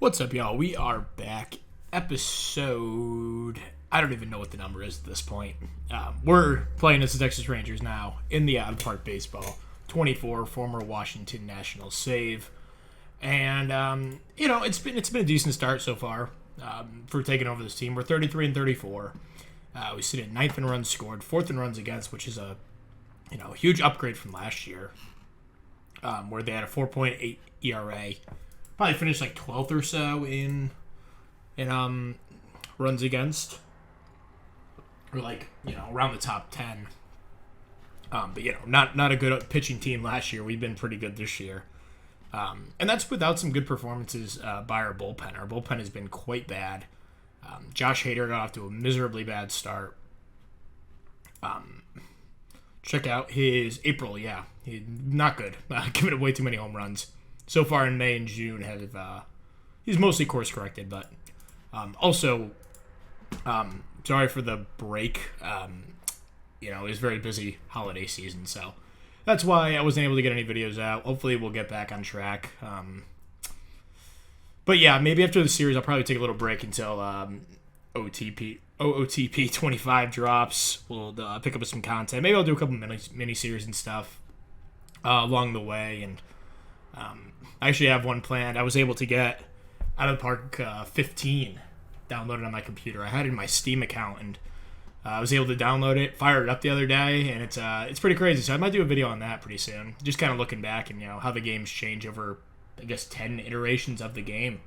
What's up, y'all? We are back. Episode... I don't even know what the number is at this point. We're playing as the Texas Rangers now in the out-of-park baseball. 24, former Washington Nationals save. And, it's been a decent start so far for taking over this team. We're 33 and 34. We sit at 9th in runs scored, 4th in runs against, which is a huge upgrade from last year, where they had a 4.8 ERA. Probably finished like 12th or so in runs against, or around the top 10. But not a good pitching team last year. We've been pretty good this year, and that's without some good performances by our bullpen. Our bullpen has been quite bad. Josh Hader got off to a miserably bad start. Check out his April. Yeah, not good. Giving away too many home runs. So far in May and June, he's mostly course corrected, but also, sorry for the break. It was a very busy holiday season, so that's why I wasn't able to get any videos out. Hopefully, we'll get back on track. But yeah, maybe after the series, I'll probably take a little break until OOTP 25 drops. We'll pick up some content. Maybe I'll do a couple mini series and stuff along the way, and I actually have one planned. I was able to get Out of the Park 15 downloaded on my computer. I had it in my Steam account, and I was able to download it, fire it up the other day, and it's pretty crazy. So I might do a video on that pretty soon. Just kind of looking back and how the games change over, I guess, 10 iterations of the game.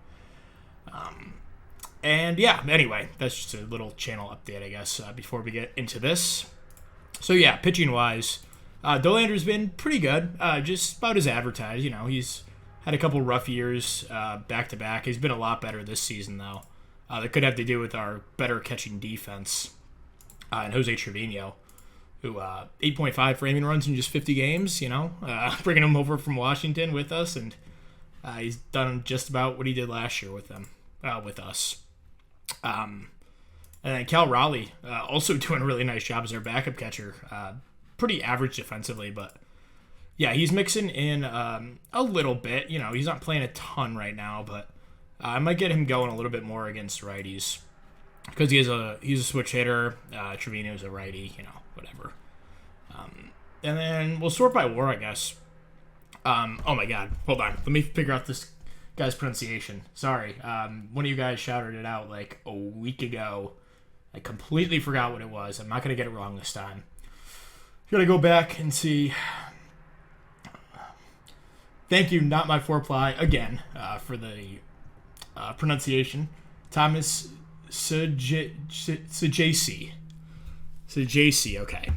And yeah, anyway, that's just a little channel update, I guess, before we get into this. So yeah, pitching wise, Dolander's been pretty good, just about as advertised. He's had a couple rough years back to back. He's been a lot better this season, though. That could have to do with our better catching defense. And Jose Trevino, who 8.5 framing runs in just 50 games. Bringing him over from Washington with us, and he's done just about what he did last year with us. And then Cal Raleigh also doing a really nice job as our backup catcher. Pretty average defensively, but yeah, he's mixing in a little bit. He's not playing a ton right now, but I might get him going a little bit more against righties because he's a switch hitter. Trevino's a righty, whatever. And then we'll sort by WAR, I guess. Oh my God, hold on, let me figure out this guy's pronunciation. Sorry, one of you guys shouted it out like a week ago. I completely forgot what it was. I'm not gonna get it wrong this time. Gotta go back and see. Thank you, not my foreply, again, for the pronunciation. Thomas Sajasi. Okay.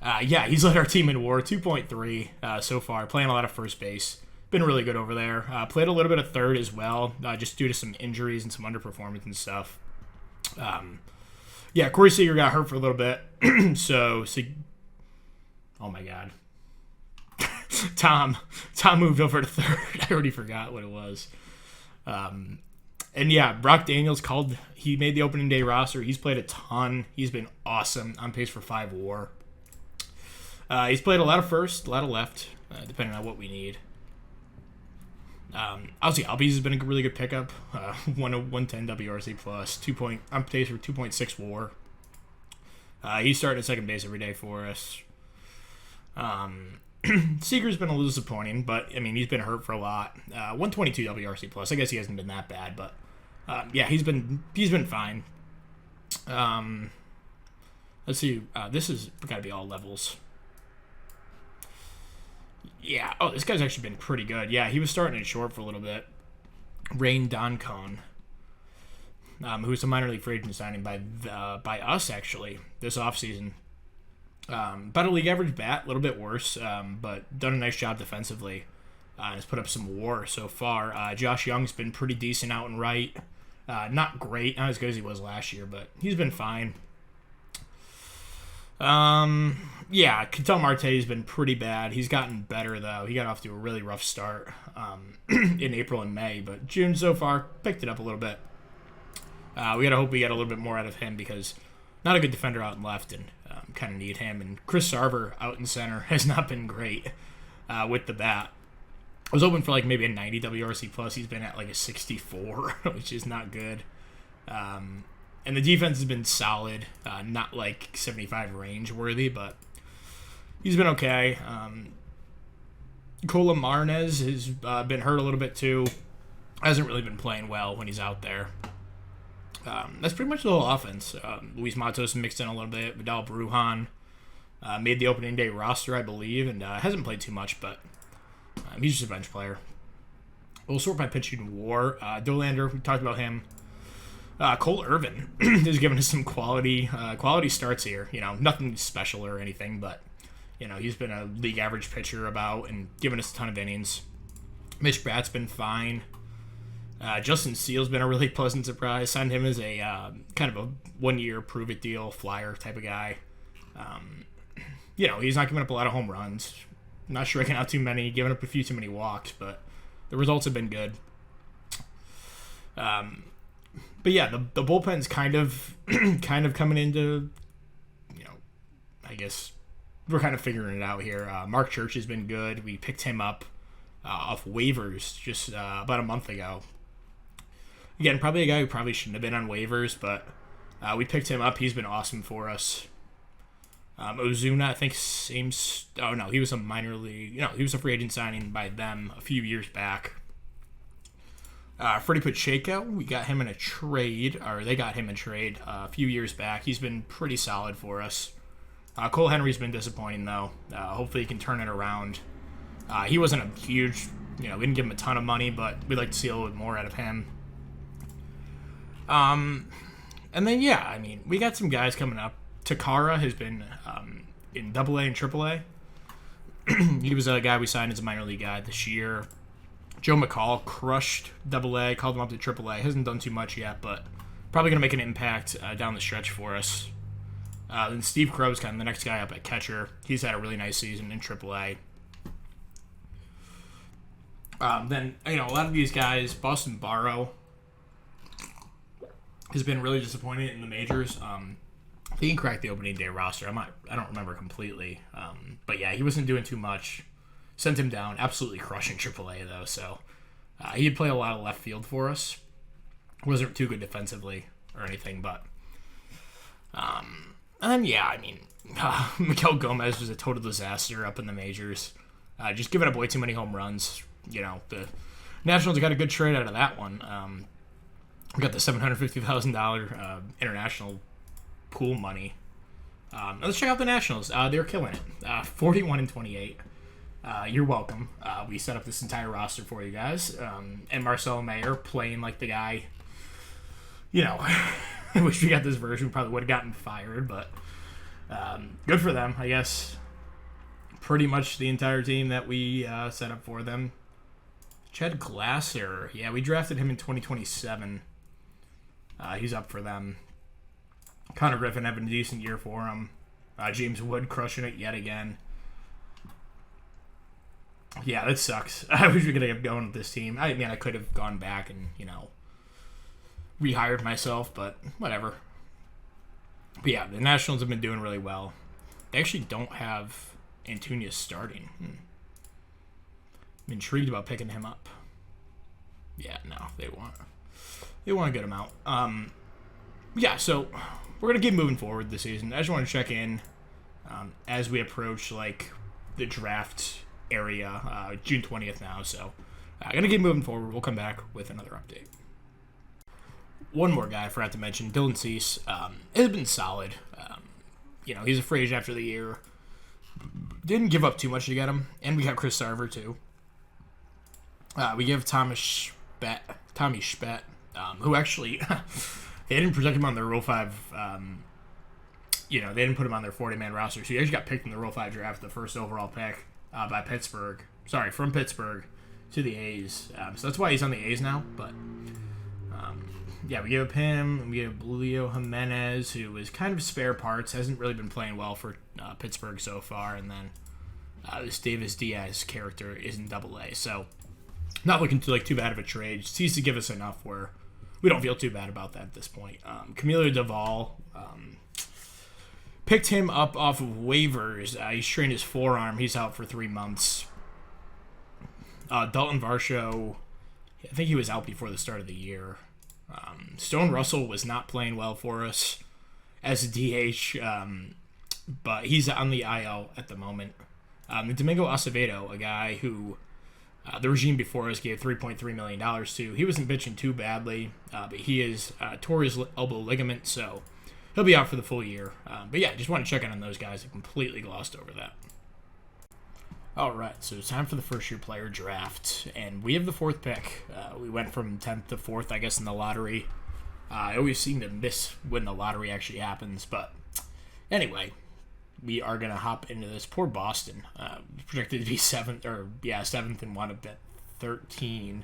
Yeah, he's led our team in WAR, 2.3 so far, playing a lot of first base. Been really good over there. Played a little bit of third as well, just due to some injuries and some underperformance and stuff. Yeah, Corey Seager got hurt for a little bit. Oh my God. Tom moved over to third. I already forgot what it was. And yeah, Brock Daniels he made the opening day roster. He's played a ton. He's been awesome. On pace for 5 WAR. He's played a lot of first, a lot of left, depending on what we need. Obviously, Albies has been a really good pickup. 110 WRC plus, on pace for 2.6 WAR. He's starting at second base every day for us. Seager's been a little disappointing, but he's been hurt for a lot. 122 WRC plus. I guess he hasn't been that bad, but yeah, he's been fine. Let's see. This has got to be all levels. Yeah. Oh, this guy's actually been pretty good. Yeah, he was starting at short for a little bit. Rain Doncon, who's a minor league free agent signing by us actually this offseason. About a league average bat, a little bit worse, but done a nice job defensively. Has put up some WAR so far. Josh Young's been pretty decent out and right. Not great, not as good as he was last year, but he's been fine. Yeah, Ketel Marte's been pretty bad. He's gotten better, though. He got off to a really rough start in April and May, but June so far picked it up a little bit. We gotta hope we get a little bit more out of him because not a good defender out and left, and kind of need him. And Chris Sarver out in center has not been great with the bat. I was hoping for like maybe a 90 WRC plus. He's been at like a 64, which is not good. And the defense has been solid, not like 75 range worthy, but he's been okay. Cola Marnez has been hurt a little bit too. Hasn't really been playing well when he's out there. That's pretty much the whole offense. Luis Matos mixed in a little bit. Vidal Brujan made the opening day roster, I believe, and hasn't played too much, but he's just a bench player. We'll sort by pitching war. Dolander, we talked about him. Cole Irvin has given us some quality starts here. You know, nothing special or anything, but you know, he's been a league average pitcher about and given us a ton of innings. Mitch Bratt's been fine. Justin Steele's been a really pleasant surprise. Signed him as a kind of a 1-year prove-it deal flyer type of guy. You know, he's not giving up a lot of home runs. Not striking out too many, giving up a few too many walks, but the results have been good. But yeah, the bullpen's kind of coming into, you know, I guess we're kind of figuring it out here. Mark Church has been good. We picked him up off waivers just about a month ago. Again, probably a guy who probably shouldn't have been on waivers, but we picked him up. He's been awesome for us. Ozuna, I think, he was a minor league. You know, he was a free agent signing by them a few years back. Freddie Pacheco, we got him in a trade, or they got him in trade a few years back. He's been pretty solid for us. Cole Henry's been disappointing, though. Hopefully he can turn it around. He wasn't a huge, you know, we didn't give him a ton of money, but we'd like to see a little bit more out of him. And then, yeah, I mean, we got some guys coming up. Takara has been in AA and AAA. He was a guy we signed as a minor league guy this year. Joe McCall crushed AA, called him up to AAA. Hasn't done too much yet, but probably going to make an impact down the stretch for us. Then Steve Crow's kind of the next guy up at catcher. He's had a really nice season in AAA. Then, you know, a lot of these guys, Boston Barrow has been really disappointed in the majors. He can crack the opening day roster. I don't remember completely. But yeah, he wasn't doing too much. Sent him down. Absolutely crushing AAA, though. So he'd play a lot of left field for us. Wasn't too good defensively or anything, but... and then, yeah, I mean, Miguel Gomez was a total disaster up in the majors. Just giving up way too many home runs. You know, the Nationals got a good trade out of that one. We got the $750,000 international pool money. Let's check out the Nationals. They're killing it. 41-28. You're welcome. We set up this entire roster for you guys. And Marcelo Mayer playing like the guy. You know, I wish we got this version. We probably would have gotten fired, but good for them, I guess. Pretty much the entire team that we set up for them. Chad Glasser. Yeah, we drafted him in 2027. He's up for them. Connor Griffin having a decent year for him. James Wood crushing it yet again. Yeah, that sucks. I wish we could have going with this team. I mean, I could have gone back and, you know, rehired myself, but whatever. But yeah, the Nationals have been doing really well. They actually don't have Antuna starting. I'm intrigued about picking him up. Yeah, no, they want a good amount. Yeah, so we're gonna keep moving forward this season. I just want to check in as we approach like the draft area, June 20th now. So I'm gonna keep moving forward. We'll come back with another update. One more guy I forgot to mention, Dylan Cease, has been solid. You know, he's a free agent after the year. Didn't give up too much to get him, and we got Chris Sarver too. We give Tommy Spett, who actually they didn't protect him on their Rule 5. You know, they didn't put him on their 40-man roster, so he actually got picked in the Rule 5 draft, the first overall pick by Pittsburgh. Sorry, from Pittsburgh to the A's. So that's why he's on the A's now. But yeah, we gave up him. And we gave Leo Jimenez, who was kind of spare parts, hasn't really been playing well for Pittsburgh so far, and then this Davis Diaz character is in AA. So not looking to like too bad of a trade. Seems to give us enough where we don't feel too bad about that at this point. Camilo Doval, picked him up off of waivers. He strained his forearm. He's out for 3 months. Dalton Varsho, I think he was out before the start of the year. Stone Russell was not playing well for us as a DH, but he's on the IL at the moment. Domingo Acevedo, a guy who the regime before us gave $3.3 million to. He wasn't pitching too badly, but he is tore his elbow ligament, so he'll be out for the full year. But yeah, just want to check in on those guys. I completely glossed over that. All right, so it's time for the first-year player draft, and we have the 4th pick. We went from 10th to 4th, I guess, in the lottery. I always seem to miss when the lottery actually happens, but anyway, we are going to hop into this. Poor Boston, projected to be 7th and wound up at 13.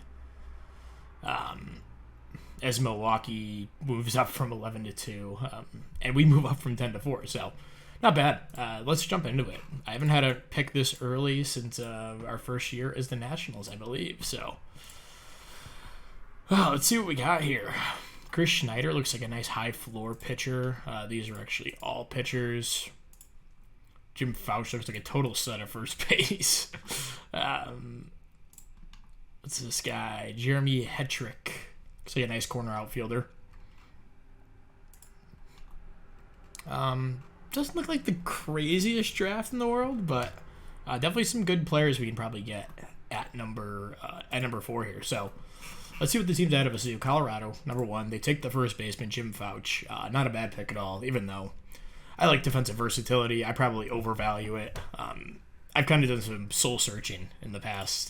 As Milwaukee moves up from 11 to 2, and we move up from 10 to 4, so not bad. Let's jump into it. I haven't had a pick this early since our first year as the Nationals, I believe, so let's see what we got here. Chris Schneider looks like a nice high floor pitcher. These are actually all pitchers. Jim Fauch looks like a total stud at first base. What's this guy? Jeremy Hetrick. Looks like a nice corner outfielder. Doesn't look like the craziest draft in the world, but definitely some good players we can probably get at number 4 here. So let's see what the teams ahead of us do. Colorado, number 1. They take the first baseman, Jim Fauch. Not a bad pick at all, even though I like defensive versatility. I probably overvalue it. I've kind of done some soul searching in the past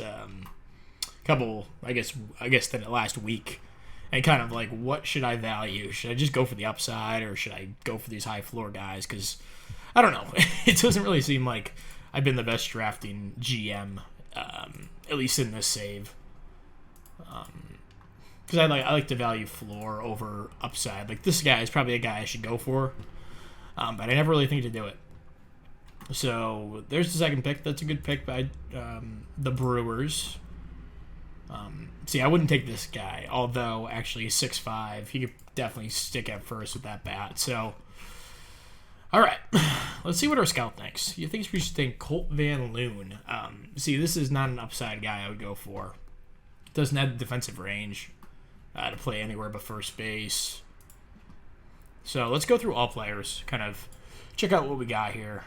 couple, I guess the last week. And kind of like, what should I value? Should I just go for the upside, or should I go for these high floor guys? Because, I don't know. It doesn't really seem like I've been the best drafting GM, at least in this save. Because I like to value floor over upside. Like, this guy is probably a guy I should go for. But I never really think to do it. So, there's the 2nd pick. That's a good pick by the Brewers. See, I wouldn't take this guy, although actually he's 6'5". He could definitely stick at first with that bat. So, all right, let's see what our scout thinks. He thinks we should take Colt Van Loon. See, this is not an upside guy I would go for. Doesn't have the defensive range to play anywhere but first base. So let's go through all players, kind of check out what we got here.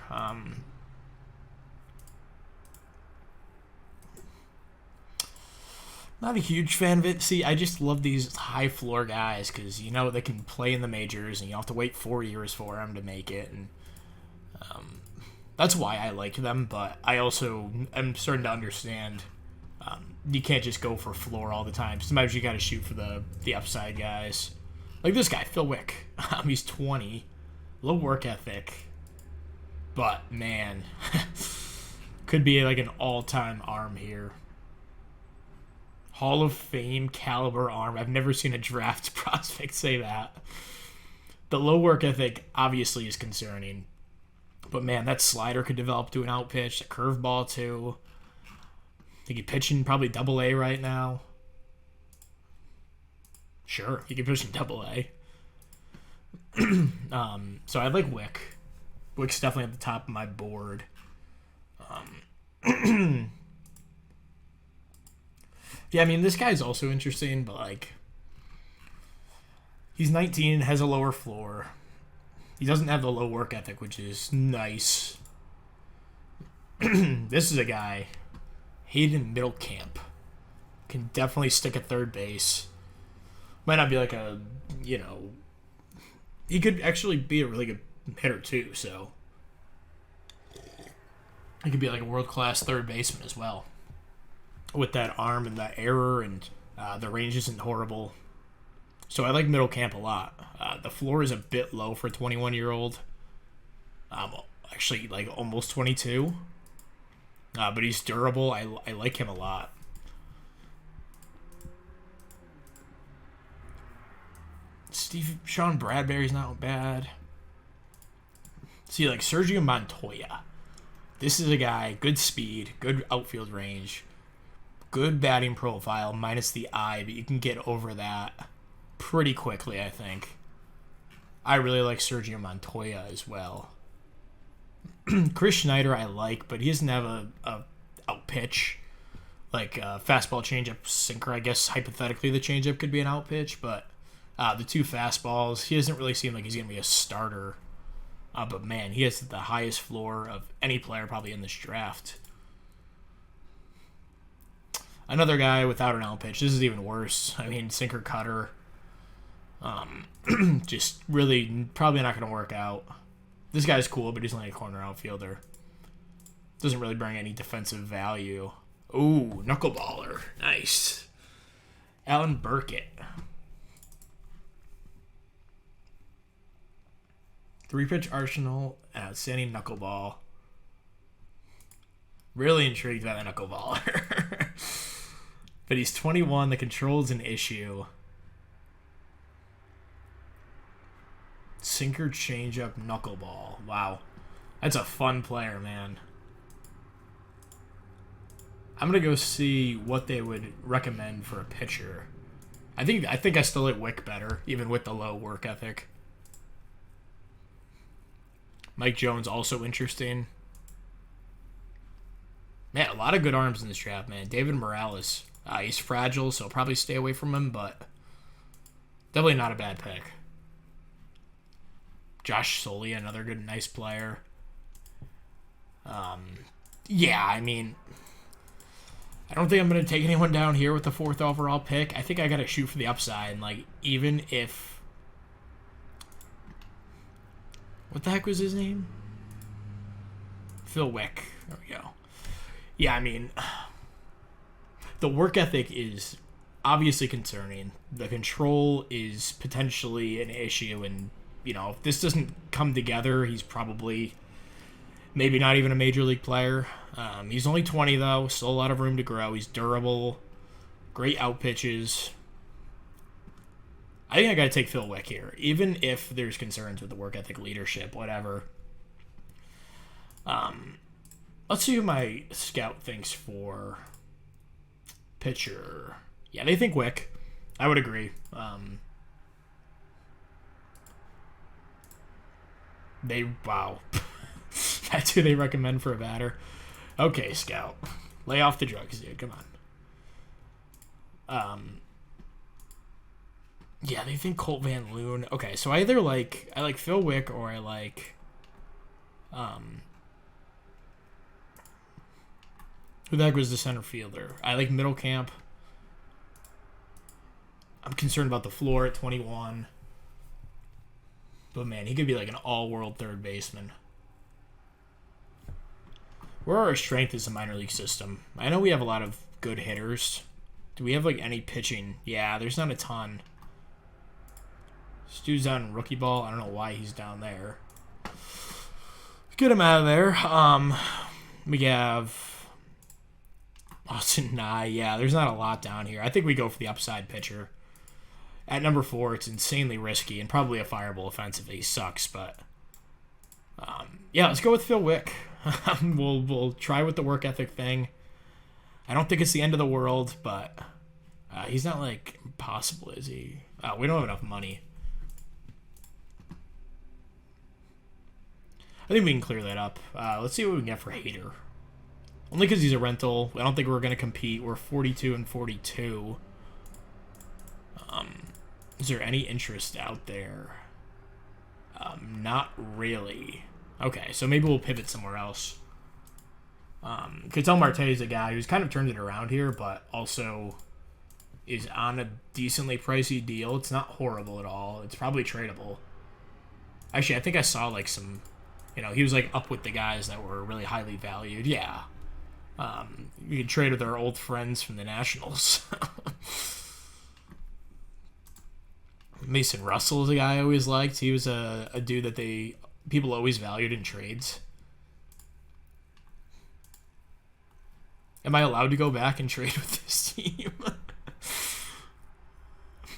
Not a huge fan of it. See, I just love these high floor guys because, they can play in the majors and you don't have to wait 4 years for them to make it. And that's why I like them, but I also am starting to understand you can't just go for floor all the time. Sometimes you got to shoot for the upside guys. Like this guy, Phil Wick. He's 20. Low work ethic. But, man, could be like an all-time arm here. Hall of Fame caliber arm. I've never seen a draft prospect say that. The low work ethic obviously is concerning. But, man, that slider could develop to an out pitch. A curveball, too. I think he's pitching probably Double-A right now. Sure, he could pitch in Double-A. So I like Wick. Wick's definitely at the top of my board. Yeah, I mean, this guy's also interesting, but, like, he's 19, has a lower floor. He doesn't have the low work ethic, which is nice. This is a guy, Hayden Middlecamp. Can definitely stick at third base. Might not be like a, he could actually be a really good hitter, too, so. He could be like a world-class third baseman as well. With that arm and that error, and the range isn't horrible. So I like Middlecamp a lot. The floor is a bit low for a 21-year-old. Actually, like almost 22. But he's durable. I like him a lot. Sean Bradbury's not bad. See, like Sergio Montoya. This is a guy, good speed, good outfield range. Good batting profile, minus the eye, but you can get over that pretty quickly, I think. I really like Sergio Montoya as well. Chris Schneider I like, but he doesn't have a out pitch like fastball, changeup, sinker. I guess hypothetically the changeup could be an out pitch, but the two fastballs, he doesn't really seem like he's going to be a starter. But man, he has the highest floor of any player probably in this draft. Another guy without an out pitch. This is even worse. I mean, sinker cutter. Just really probably not going to work out. This guy's cool, but he's only a corner outfielder. Doesn't really bring any defensive value. Ooh, knuckleballer. Nice. Alan Burkett. 3-pitch arsenal, outstanding knuckleball. Really intrigued by the knuckleballer. But he's 21. The control's an issue. Sinker, changeup, knuckleball. Wow. That's a fun player, man. I'm going to go see what they would recommend for a pitcher. I think I still like Wick better, even with the low work ethic. Mike Jones also interesting. Man, a lot of good arms in this draft, man. David Morales. He's fragile, so I'll probably stay away from him, but definitely not a bad pick. Josh Soley, another good, nice player. Yeah, I mean, I don't think I'm going to take anyone down here with the 4th overall pick. I think I got to shoot for the upside. And, like, even if... What the heck was his name? Phil Wick. There we go. Yeah, I mean, the work ethic is obviously concerning. The control is potentially an issue. And, you know, if this doesn't come together, he's probably maybe not even a major league player. He's only 20, though. Still a lot of room to grow. He's durable. Great out pitches. I think I got to take Phil Wick here, even if there's concerns with the work ethic, leadership, whatever. Let's see who my scout thinks for pitcher. Yeah, they think Wick. I would agree. Wow. That's who they recommend for a batter. Okay, scout. Lay off the drugs, dude. Come on. Yeah, they think Colt Van Loon. Okay, so I like Phil Wick or I like who the heck was the center fielder? I like Middlecamp. I'm concerned about the floor at 21. But man, he could be like an all-world third baseman. Where are our strength is the minor league system? I know we have a lot of good hitters. Do we have like any pitching? Yeah, there's not a ton. Stu's down in rookie ball. I don't know why he's down there. Get him out of there. We have Austin Nye. Yeah, there's not a lot down here. I think we go for the upside pitcher. At number 4, it's insanely risky and probably a fireable offense if he sucks. But yeah, let's go with Phil Wick. We'll try with the work ethic thing. I don't think it's the end of the world, but he's not like impossible, is he? We don't have enough money. I think we can clear that up. Let's see what we can get for Hader. Only because he's a rental. I don't think we're going to compete. We're 42 and 42. Is there any interest out there? Not really. Okay, so maybe we'll pivot somewhere else. Ketel Marte is a guy who's kind of turned it around here, but also is on a decently pricey deal. It's not horrible at all. It's probably tradable. Actually, I think I saw like some, he was like up with the guys that were really highly valued. Yeah. You could trade with our old friends from the Nationals. Mason Russell is a guy I always liked. He was a dude that people always valued in trades. Am I allowed to go back and trade with this team?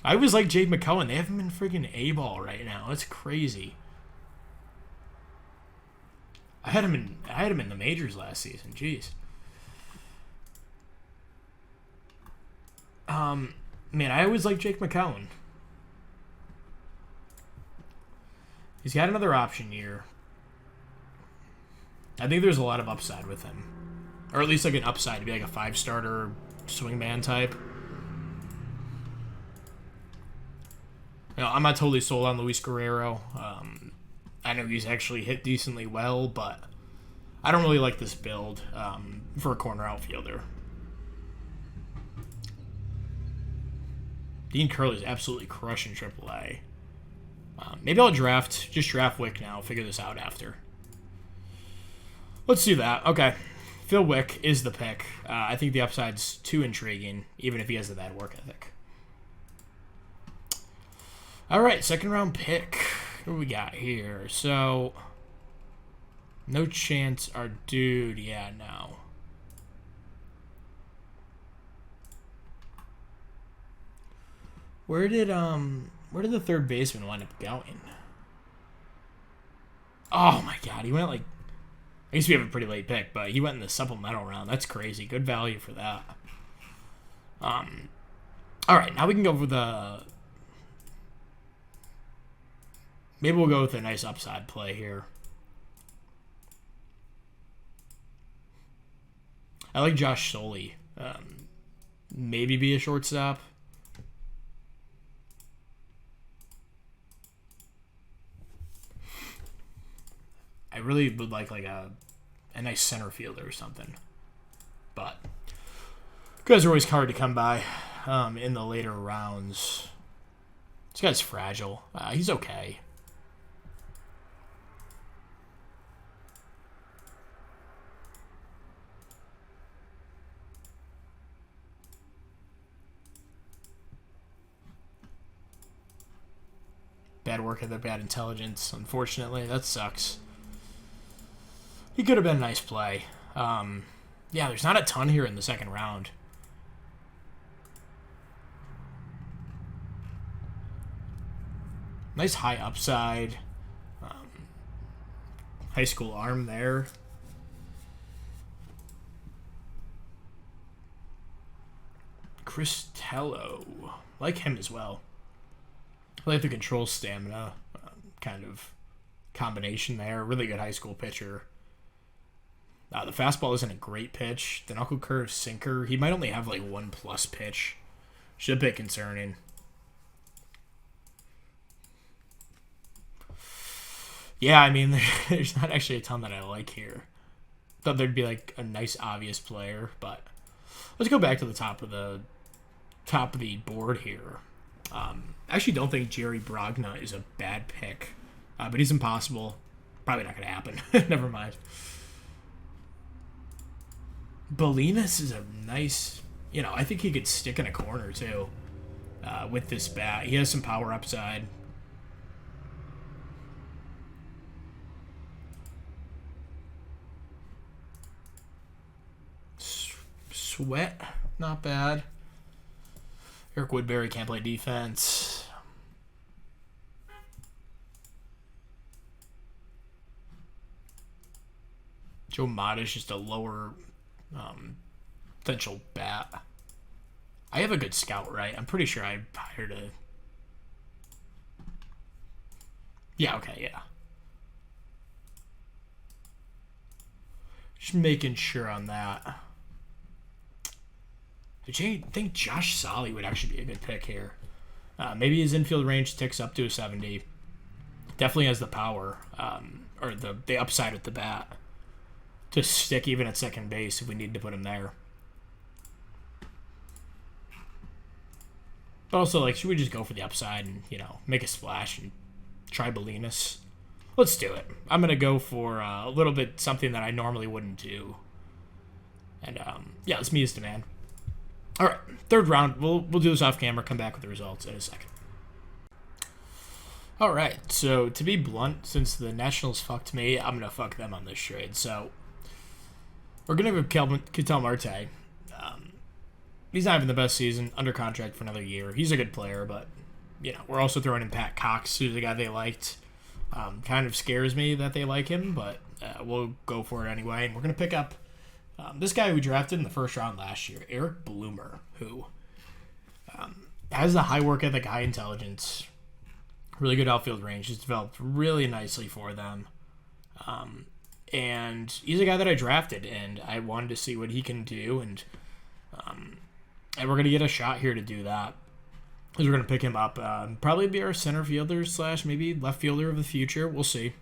I always like Jake McCullen. They have him in freaking A-ball right now. That's crazy. I had him in the majors last season. Jeez. Man, I always like Jake McCown. He's got another option year. I think there's a lot of upside with him. Or at least like an upside to be like a 5-starter, swingman type. You know, I'm not totally sold on Luis Guerrero. I know he's actually hit decently well, but I don't really like this build for a corner outfielder. Dean Curley's absolutely crushing AAA. Maybe I'll just draft Wick now. Figure this out after. Let's do that. Okay. Phil Wick is the pick. I think the upside's too intriguing, even if he has a bad work ethic. All right, second round pick. What do we got here? So, no chance our dude. Yeah, no. Where did the third baseman wind up going? Oh my god, he went like, I guess we have a pretty late pick, but he went in the supplemental round. That's crazy. Good value for that. All right, now we can go for the. Maybe we'll go with a nice upside play here. I like Josh Soley. Maybe be a shortstop. I really would like a nice center fielder or something. But guys are always hard to come by in the later rounds. This guy's fragile. He's okay. Bad work ethic, bad intelligence. Unfortunately, that sucks. He could have been a nice play. Yeah, there's not a ton here in the second round. Nice high upside. High school arm there. Cristello. Like him as well. I like the control stamina kind of combination there. Really good high school pitcher. The fastball isn't a great pitch. The knuckle curve sinker. He might only have like 1+ pitch. Which is a bit concerning. Yeah, I mean, there's not actually a ton that I like here. Thought there'd be like a nice obvious player, but let's go back to the top of the board here. I actually don't think Jerry Brogna is a bad pick, but he's impossible. Probably not going to happen. Never mind. Bolinas is a nice, I think he could stick in a corner too with this bat. He has some power upside. Sweat, not bad. Eric Woodbury can't play defense. Joe Mott is just a lower potential bat. I have a good scout, right? I'm pretty sure I hired a... Yeah, okay, yeah. Just making sure on that. I think Josh Solly would actually be a good pick here. Maybe his infield range ticks up to a 70. Definitely has the power, or the upside with the bat to stick even at second base if we need to put him there. But also, should we just go for the upside and, make a splash and try Bolinas? Let's do it. I'm going to go for a little bit something that I normally wouldn't do. And, yeah, let's meet his demand. All right, third round. We'll do this off camera. Come back with the results in a second. All right, so to be blunt, since the Nationals fucked me, I'm gonna fuck them on this trade. So we're gonna give Ketel Marte. He's not having the best season. Under contract for another year. He's a good player, but we're also throwing in Pat Cox, who's the guy they liked. Kind of scares me that they like him, but we'll go for it anyway. And we're gonna pick up. This guy we drafted in the first round last year, Eric Bloomer, who has the high work ethic, high intelligence, really good outfield range. He's developed really nicely for them. And he's a guy that I drafted, and I wanted to see what he can do. And And we're going to get a shot here to do that. Because we're going to pick him up. Probably be our center fielder / maybe left fielder of the future. We'll see.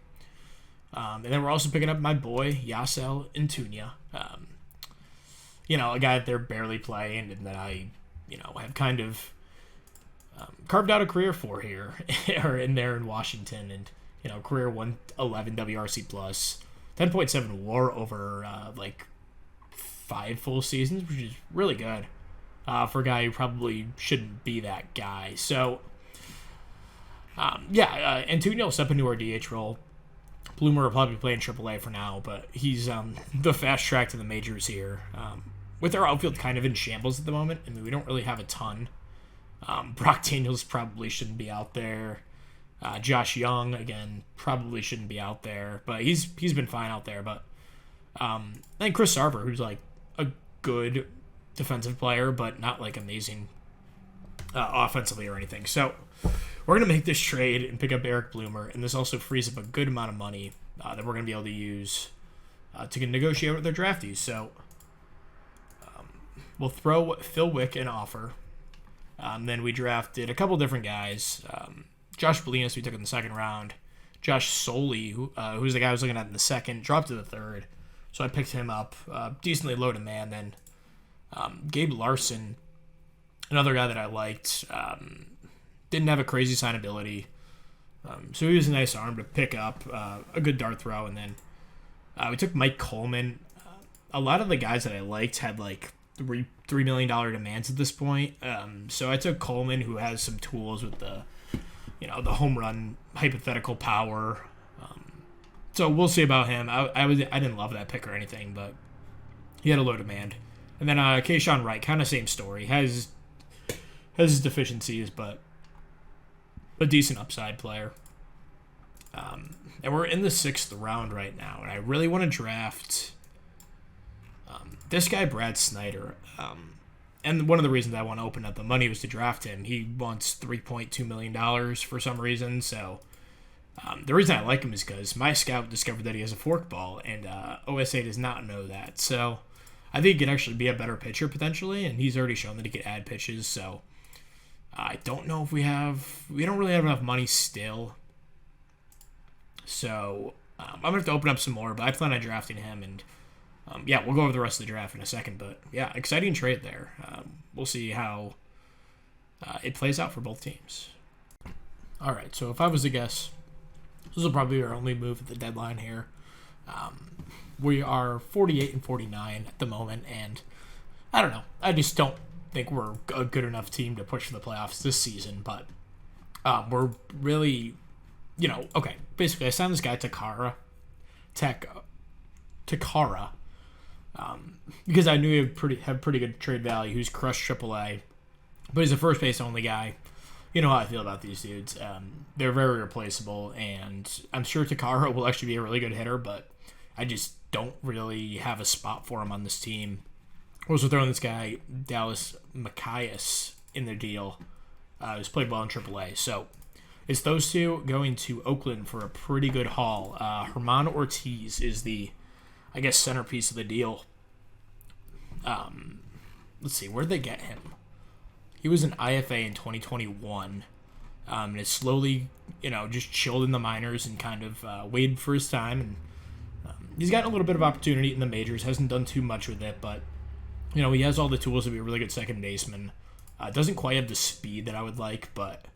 And then we're also picking up my boy, Yasel Intunia. A guy that they're barely playing and that I, have kind of carved out a career for here or in there in Washington. And, career 111 WRC plus, 10.7 WAR over 5 full seasons, which is really good for a guy who probably shouldn't be that guy. So, Antonio will step into our DH role. Bloomer will probably play in AAA for now, but he's the fast track to the majors here. With our outfield kind of in shambles at the moment, I mean, we don't really have a ton. Brock Daniels probably shouldn't be out there. Josh Young, again, probably shouldn't be out there, but he's been fine out there. But and Chris Sarver, who's like a good defensive player, but not like amazing offensively or anything. So we're going to make this trade and pick up Eric Bloomer, and this also frees up a good amount of money that we're going to be able to use to negotiate with their draftees. So we'll throw Phil Wick an offer. Then we drafted a couple different guys. Josh Bolinas, we took in the second round. Josh Soley, who's the guy I was looking at in the second, dropped to the third. So I picked him up. Decently low demand. Then Gabe Larson, another guy that I liked. Didn't have a crazy signability. So he was a nice arm to pick up, a good dart throw. And then we took Mike Coleman. A lot of the guys that I liked had like $3 million demands at this point. So I took Coleman, who has some tools with the home run hypothetical power. So we'll see about him. I didn't love that pick or anything, but he had a low demand. And then Keyshawn Wright, kind of same story. Has his deficiencies, but a decent upside player. And we're in the 6th round right now, and I really want to draft this guy, Brad Snyder. And one of the reasons I want to open up the money was to draft him. He wants $3.2 million for some reason. So the reason I like him is because my scout discovered that he has a forkball, and OSA does not know that. So I think he could actually be a better pitcher potentially, and he's already shown that he could add pitches. So I don't know if we don't really have enough money still. So I'm going to have to open up some more, but I plan on drafting him, and we'll go over the rest of the draft in a second. But yeah, exciting trade there. We'll see how it plays out for both teams. All right, so if I was to guess, this will probably be our only move at the deadline here. We are 48 and 49 at the moment, and I don't know. I just don't think we're a good enough team to push for the playoffs this season, but we're really, okay. Basically, I signed this guy, Takara, because I knew he would have pretty good trade value. Who's crushed AAA, but he's a first base only guy. You know how I feel about these dudes. They're very replaceable, and I'm sure Takara will actually be a really good hitter, but I just don't really have a spot for him on this team. We're also throwing this guy, Dallas Macias, in the deal, who's played well in AAA. So it's those two going to Oakland for a pretty good haul. Herman Ortiz is the, I guess, centerpiece of the deal. Let's see, where'd they get him? He was an IFA in 2021, and is slowly, just chilled in the minors and kind of waited for his time. And he's gotten a little bit of opportunity in the majors, hasn't done too much with it, but he has all the tools to be a really good second baseman. Doesn't quite have the speed that I would like, but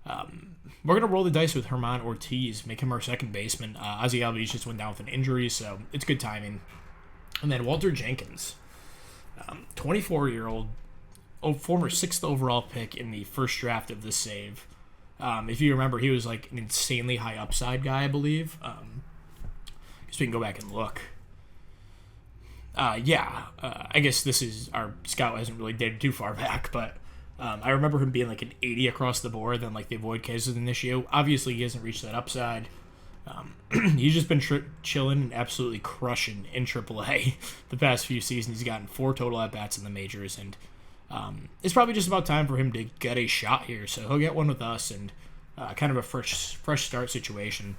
we're going to roll the dice with Herman Ortiz, make him our second baseman. Ozzie Albies just went down with an injury, so it's good timing. And then Walter Jenkins, 24-year-old, former 6th overall pick in the first draft of this save. If you remember, he was like an insanely high upside guy, I believe. Guess we can go back and look. I guess this is, our scout hasn't really dated too far back, but I remember him being like an 80 across the board, then like the avoid case is an issue. Obviously, he hasn't reached that upside. He's just been chilling and absolutely crushing in AAA the past few seasons. He's gotten 4 total at-bats in the majors, and it's probably just about time for him to get a shot here. So he'll get one with us, and kind of a fresh start situation.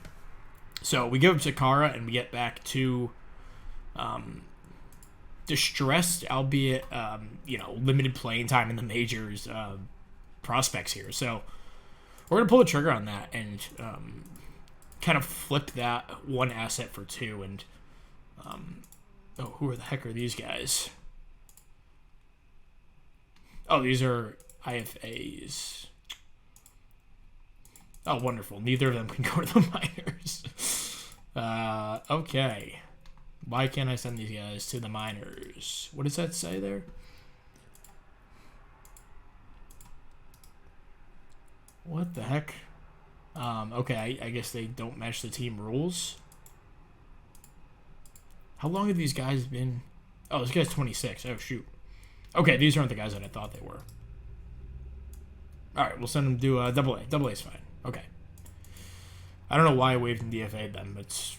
So we give him Sakara, and we get back to distressed, albeit limited playing time in the majors prospects here. So we're gonna pull the trigger on that and kind of flip that one asset for two. And who the heck are these guys? Oh, these are IFAs. Oh, wonderful. Neither of them can go to the minors. Okay. Why can't I send these guys to the minors? What does that say there? What the heck? Okay, I guess they don't match the team rules. How long have these guys been? Oh, this guy's 26. Oh, shoot. Okay, these aren't the guys that I thought they were. All right, we'll send them to double A. Double A is fine. Okay. I don't know why I waived and DFA'd them. It's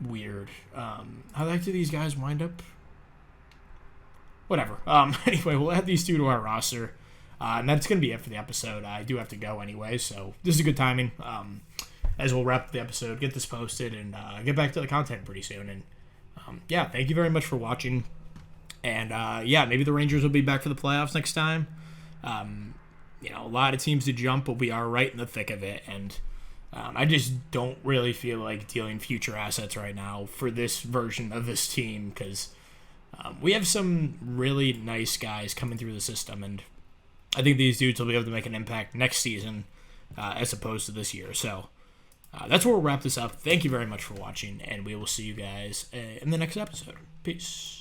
weird. How the heck do these guys wind up? Whatever. Anyway, we'll add these two to our roster. And that's going to be it for the episode. I do have to go anyway, so this is good timing. As we'll wrap up the episode, get this posted, and get back to the content pretty soon. And yeah, thank you very much for watching. And yeah, maybe the Rangers will be back for the playoffs next time. A lot of teams to jump, but we are right in the thick of it. And I just don't really feel like dealing future assets right now for this version of this team because we have some really nice guys coming through the system, and I think these dudes will be able to make an impact next season as opposed to this year. So that's where we'll wrap this up. Thank you very much for watching, and we will see you guys in the next episode. Peace.